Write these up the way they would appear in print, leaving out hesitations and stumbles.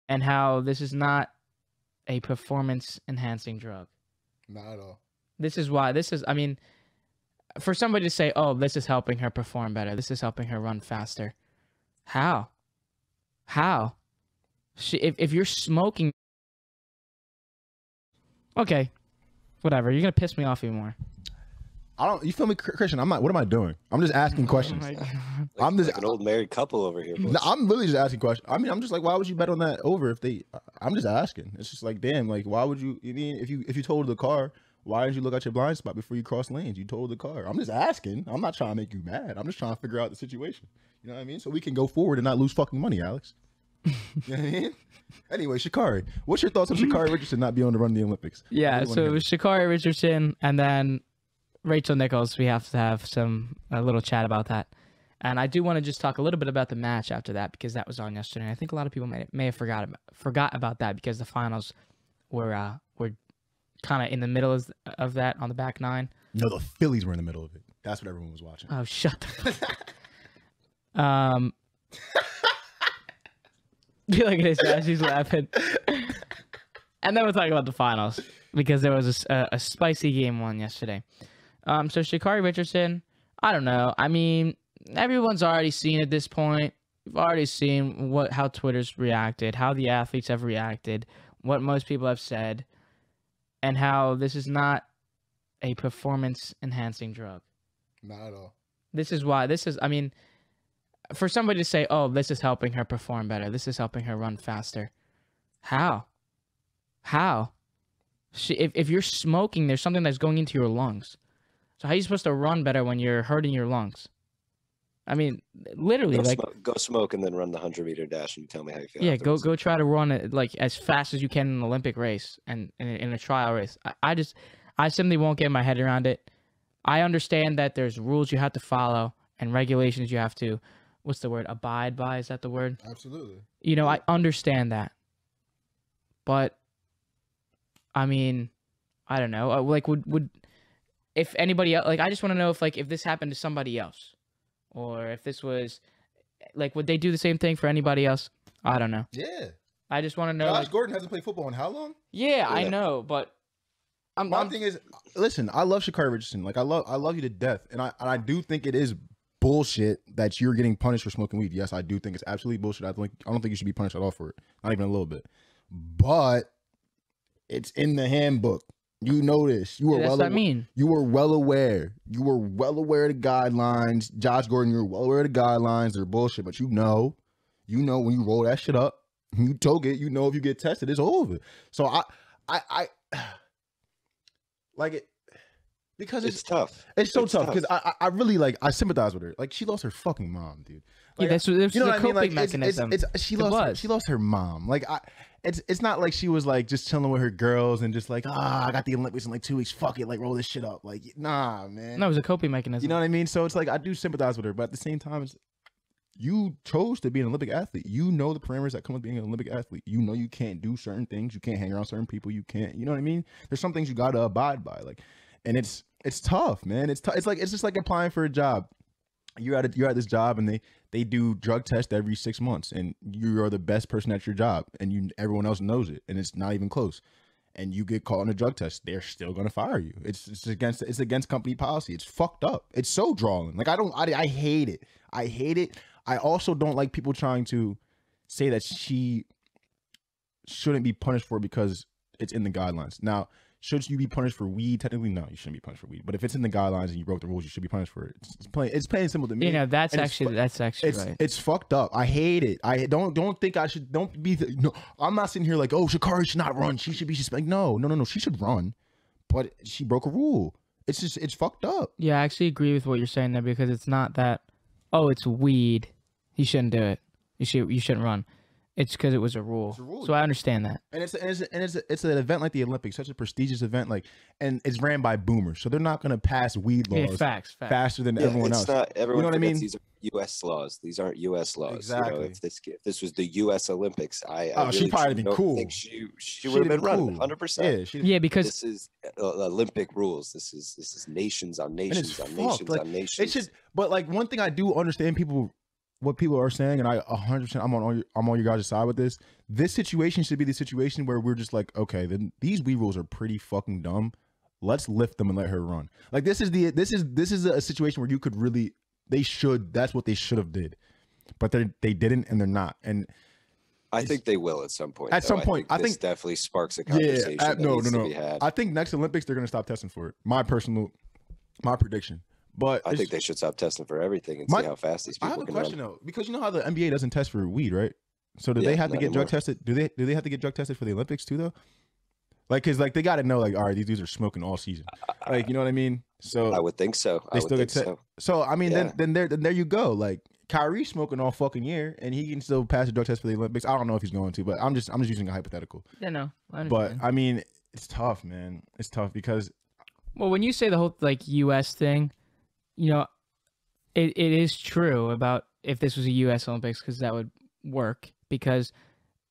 and how this is not a performance enhancing drug. Not at all. This is why I mean, for somebody to say, oh, this is helping her perform better, this is helping her run faster. How? If you're smoking, okay, whatever. You're gonna piss me off even more. You feel me, Christian? I'm not. What am I doing? I'm just asking questions. I'm just like an old married couple over here. No, I'm literally just asking questions. I mean, I'm just like, why would you bet on that over if they? I'm just asking. It's just like, damn, like, why would you? I mean, if you totaled the car, why didn't you look at your blind spot before you cross lanes? You totaled the car. I'm just asking. I'm not trying to make you mad. I'm just trying to figure out the situation. You know what I mean? So we can go forward and not lose fucking money, Alex. You know what I mean? Anyway, Sha'Carri, what's your thoughts on Sha'Carri Richardson not being able to run the Olympics? Yeah, so it was Sha'Carri Richardson and then Rachel Nichols. We have to have a little chat about that. And I do want to just talk a little bit about the match after that because that was on yesterday. And I think a lot of people may have forgot about that because the finals were kind of in the middle of that on the back nine. No, the Phillies were in the middle of it. That's what everyone was watching. Oh, shut the fuck. Look at his ass, he's laughing. And then we'll talk about the finals because there was a spicy game one yesterday. So Sha'Carri Richardson, I don't know. I mean, everyone's already seen at this point. We've already seen how Twitter's reacted, how the athletes have reacted, what most people have said, and how this is not a performance enhancing drug. Not at all. This is why I mean, for somebody to say, oh, this is helping her perform better, this is helping her run faster. How? If you're smoking, there's something that's going into your lungs. So how are you supposed to run better when you're hurting your lungs? I mean, literally, go smoke and then run the 100-meter dash and tell me how you feel. Yeah, go try to run it like as fast as you can in an Olympic race and in a trial race. I simply won't get my head around it. I understand that there's rules you have to follow and regulations you have to, what's the word? Abide by? Is that the word? Absolutely. You know, I understand that. But, I mean, I don't know. Like, would if anybody else, like, I just want to know if this happened to somebody else. Or if this was, like, would they do the same thing for anybody else? I don't know. Yeah. I just want to know. Josh Gordon hasn't played football in how long? Yeah, I know, but my thing is, listen, I love Sha'Carri Richardson. Like, I love you to death, and I do think it is bullshit that you're getting punished for smoking weed. Yes, I do think it's absolutely bullshit. I don't think you should be punished at all for it, not even a little bit. But it's in the handbook. You know this. You were that's what I mean. You were well aware. You were well aware of the guidelines. Josh Gordon, you were well aware of the guidelines. They're bullshit, but you know when you roll that shit up, you toke it. You know if you get tested, it's over. So I like it because it's tough. It's so tough because I really I sympathize with her. Like, she lost her fucking mom, dude. Like, yeah, this was you know a coping mechanism. She lost her mom. Like, it's not like she was like just chilling with her girls and just like, I got the Olympics in like 2 weeks. Fuck it, like roll this shit up. Like, nah, man. No, it was a coping mechanism. You know what I mean? So it's like I do sympathize with her, but at the same time, you chose to be an Olympic athlete. You know the parameters that come with being an Olympic athlete. You know you can't do certain things. You can't hang around certain people. You can't. You know what I mean? There's some things you gotta abide by. Like, and it's tough, man. It's just like applying for a job. You're at this job and they do drug tests every 6 months and you are the best person at your job and everyone else knows it and it's not even close and you get caught on a drug test, they're still gonna fire you. It's against company policy. It's fucked up. It's so drawing. Like, I hate it. I hate it. I also don't like people trying to say that she shouldn't be punished for it because it's in the guidelines. Now, should you be punished for weed? Technically, no, you shouldn't be punished for weed. But if it's in the guidelines and you broke the rules, you should be punished for it. It's plain and simple to me. You know, that's actually right. It's fucked up. I hate it. I don't think I should. Don't be. No, I'm not sitting here like, oh, Sha'Carri should not run. She should be suspended. No. She should run, but she broke a rule. It's fucked up. Yeah, I actually agree with what you're saying there because it's not that. Oh, it's weed. You shouldn't do it. You shouldn't run. It's because it was a rule. So I understand that. And it's an event like the Olympics, such a prestigious event, and it's ran by boomers, so they're not going to pass weed laws faster than everyone else. Not, everyone you know what I mean? These are U.S. laws. These aren't U.S. laws. Exactly. You know, if this was the U.S. Olympics, I really she'd probably be cool. Think she would have been running 100%. Yeah, because this is Olympic rules. This is nations on nations on nations on nations. It should, but like one thing I do understand people what people are saying, and I 100% I'm on your guys' side with this. This situation should be the situation where we're just like, okay, then these Wii rules are pretty fucking dumb. Let's lift them and let her run. Like this is a situation where you could really that's what they should have did, but they didn't and they're not. And I think they will at some point. At some point, I think this definitely sparks a conversation. No. To be had. I think next Olympics they're gonna stop testing for it. My prediction. But I think they should stop testing for everything and see how fast these people can run. I have a question though, because you know how the NBA doesn't test for weed, right? So do they have to get drug tested? Do they have to get drug tested for the Olympics too, though? Like, cause like they got to know, like, all right, these dudes are smoking all season, like, you know what I mean? So I would think so. They still get so I mean, then there you go. Like Kyrie's smoking all fucking year, and he can still pass a drug test for the Olympics. I don't know if he's going to, but I'm just using a hypothetical. Yeah, no. But I mean, it's tough, man. It's tough because. Well, when you say the whole like U.S. thing, you know, it is true about if this was a U.S. Olympics, because that would work. Because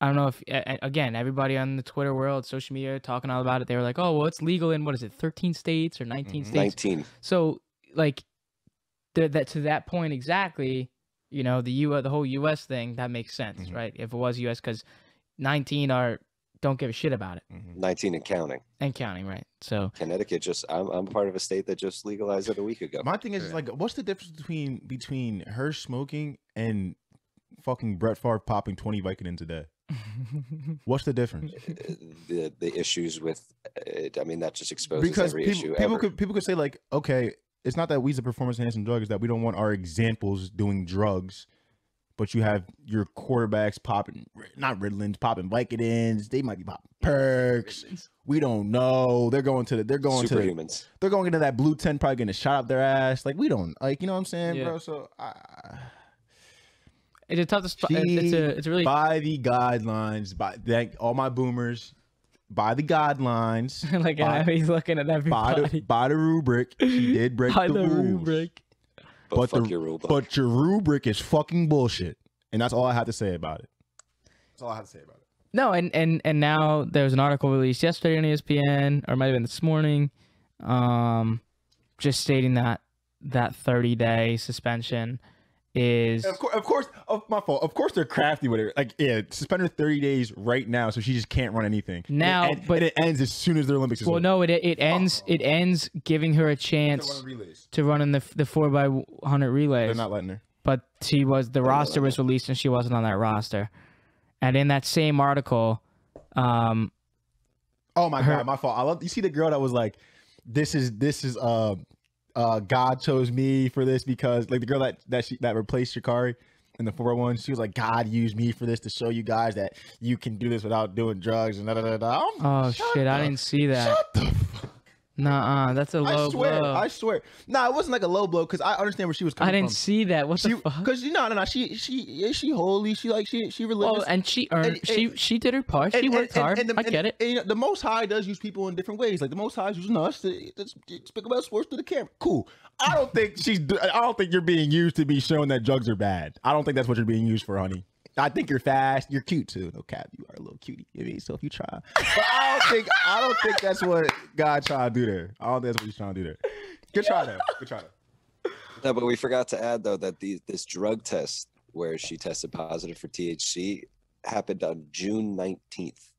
I don't know if, again, everybody on the Twitter world, social media, talking all about it, they were like, oh, well, it's legal in, what is it, 13 states or 19 states? 19. So, like, that to that point exactly, you know, the whole U.S. thing, that makes sense, right? If it was U.S., because 19 don't give a shit about it. 19 and counting. And counting, right? So Connecticut I'm part of a state that just legalized it a week ago. My thing is like, what's the difference between her smoking and fucking Brett Favre popping 20 Vicodins a day? What's the difference? The issues with it, I mean, that just exposes every issue ever. People could say like, okay, it's not that weed's a performance enhancing drug, it's that we don't want our examples doing drugs. But you have your quarterbacks popping, not Ritalins, popping Vicodins. They might be popping perks. We don't know. They're going into that blue tent, probably getting a shot up their ass. Like we don't like, you know what I'm saying, bro? So it's a tough. It's really by the guidelines. Thank all my boomers. By the guidelines. Like he's looking at everybody. By the rubric. She did break the rules. Rubric. But your rule book. But your rubric is fucking bullshit. And that's all I have to say about it. That's all I have to say about it. No, and now there's an article released yesterday on ESPN, or it might have been this morning, just stating that 30-day suspension is... Of course, my fault. Of course they're crafty with it. Like, yeah, suspend her 30 days right now so she just can't run anything. Now, but it ends as soon as the Olympics is over. No, it ends giving her a chance to run in the 4x100 relays. They're not letting her. But the roster was released and she wasn't on that roster. And in that same article, oh my God, my fault. You see the girl that was like, this is God chose me for this, because like the girl that replaced Sha'Carri in the 4-1, she was like, God used me for this to show you guys that you can do this without doing drugs and da da da. Oh shit, I didn't see that. Shut the fuck. Nah, that's a low blow. I swear. Nah, it wasn't like a low blow, because I understand where she was coming from. I didn't see that. What the fuck? Because no. She holy. She religious. Oh, and she earned. She did her part. She worked hard. I get it. And, you know, the Most High does use people in different ways. Like the Most High is using us to speak about sports to the camera. Cool. I don't think you're being used to be showing that drugs are bad. I don't think that's what you're being used for, honey. I think you're fast. You're cute too. No cap, you are a little cutie. I mean, so if you try, but I don't think that's what God trying to do there. I don't think that's what he's trying to do there. Good try though. Good try though. No, but we forgot to add though that this drug test where she tested positive for THC happened on June 19th.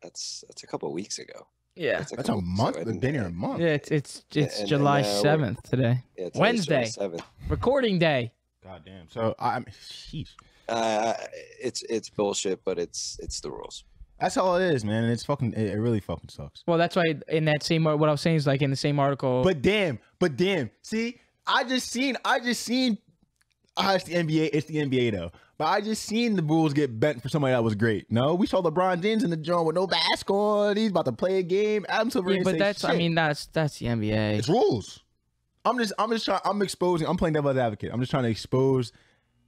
That's a couple of weeks ago. Yeah, that's a month. The day near a month. Yeah, it's July 7th today. Yeah, Wednesday. 7th. Recording day. God damn. So sheesh. It's bullshit, but it's the rules. That's all it is, man. And it really fucking sucks. Well, that's why in that same, what I was saying is like in the same article. But damn. See, I just seen. It's the NBA. It's the NBA though. But I just seen the rules get bent for somebody that was great. No, we saw LeBron James in the joint with no mask on. He's about to play a game. Adam Silver. Yeah, but that's. Shit. I mean, that's the NBA. It's rules. I'm just trying. I'm exposing. I'm playing devil's advocate. I'm just trying to expose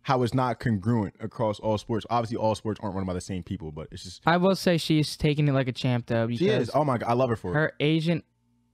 how it's not congruent across all sports. Obviously, all sports aren't run by the same people, but it's just. I will say she's taking it like a champ, though. She is. Oh my God, I love her for it. Her agent,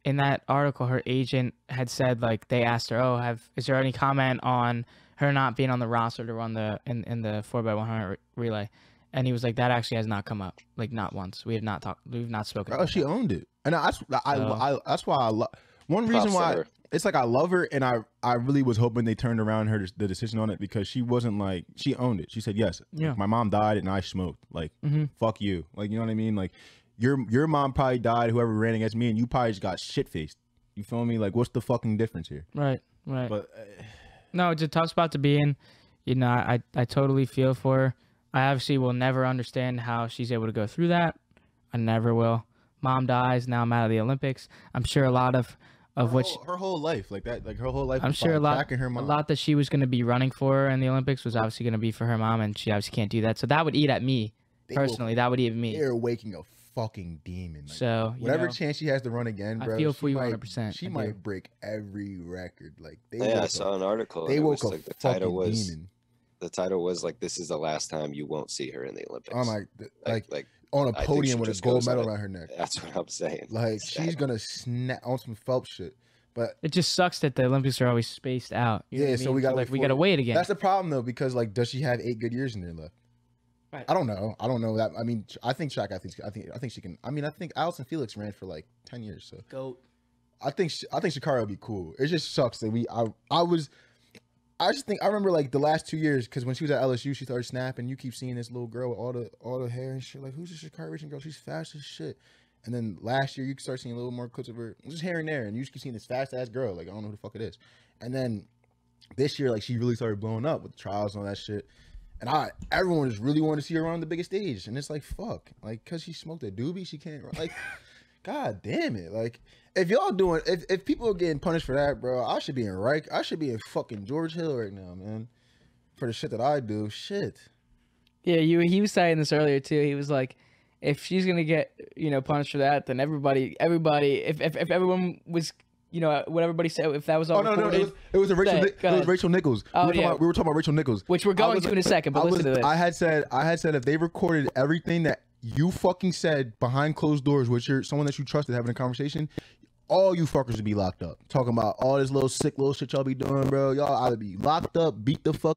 in that article, her agent had said like they asked her, "Oh, is there any comment on her not being on the roster to run in the 4x100 relay?" And he was like, "That actually has not come up, like not once. We have not talked. We've not spoken." Oh, she owned it, and that's why I love. One reason Props to why her. it's like I love her, and I really was hoping they turned around the decision on it, because she wasn't like, she owned it. She said, yes, Yeah. my mom died and I smoked. Like, Mhm. fuck you. Like, you know what I mean? Like, your mom probably died, whoever ran against me, and you probably just got shit faced. You feel me? Like, what's the fucking difference here? Right. But No, it's a tough spot to be in. You know, I totally feel for her. I obviously will never understand how she's able to go through that. I never will. Mom dies. Now I'm out of the Olympics. I'm sure a lot of which her whole life, like that, like her whole life. I'm was sure a lot tracking her mom. that she was going to be running for in the Olympics was obviously going to be for her mom, and she obviously can't do that. So that would eat at me personally. That would eat at me. They're waking a fucking demon. Like, So whatever chance she has to run again, bro, I feel for she you might- 100%. She might break every record. Like, they Yeah, I woke saw up, an article. they and it woke was a like the title fucking was demon. the title was like, "This is the last time you won't see her in the Olympics." I'm like on a I think podium she with a just gold goes on medal it. around her neck. That's what I'm saying. Like, she's gonna snap on some Phelps shit. But It just sucks that the Olympics are always spaced out. You know yeah, what I so mean? we got like we got to wait again. That's the problem though, because like, does she have 8 good years in there left? Right. I don't know that. I mean, I think I think she can. I mean, I think Allison Felix ran for like 10 years. So Goat. I think Sha'Carri would be cool. It just sucks that I just think I remember like the last 2 years, because when she was at LSU, she started snapping. You keep seeing this little girl with all the hair and shit. Like, who's this Sha'Carri Richardson girl? She's fast as shit. And then last year, you start seeing a little more clips of her just here and there, and you just keep seeing this fast ass girl. Like, I don't know who the fuck it is. And then this year, like, she really started blowing up with the trials and all that shit. And everyone just really wanted to see her on the biggest stage. And it's like, fuck, like, cause she smoked a doobie, she can't run. Like, god damn it. Like, if y'all doing, if people are getting punished for that, bro, I should be in fucking George Hill right now, man, for the shit that I do. Shit. Yeah, he was saying this earlier too. He was like, if she's gonna get punished for that, then everybody, if everyone was, what everybody said, if that was all. Oh no, it was Rachel Nichols. Oh, we were talking about Rachel Nichols, which we're going to in a second. But listen to this. I had said if they recorded everything that you fucking said behind closed doors with someone that you trusted having a conversation, all you fuckers would be locked up. Talking about all this little sick little shit y'all be doing, bro. Y'all either be locked up, beat the fuck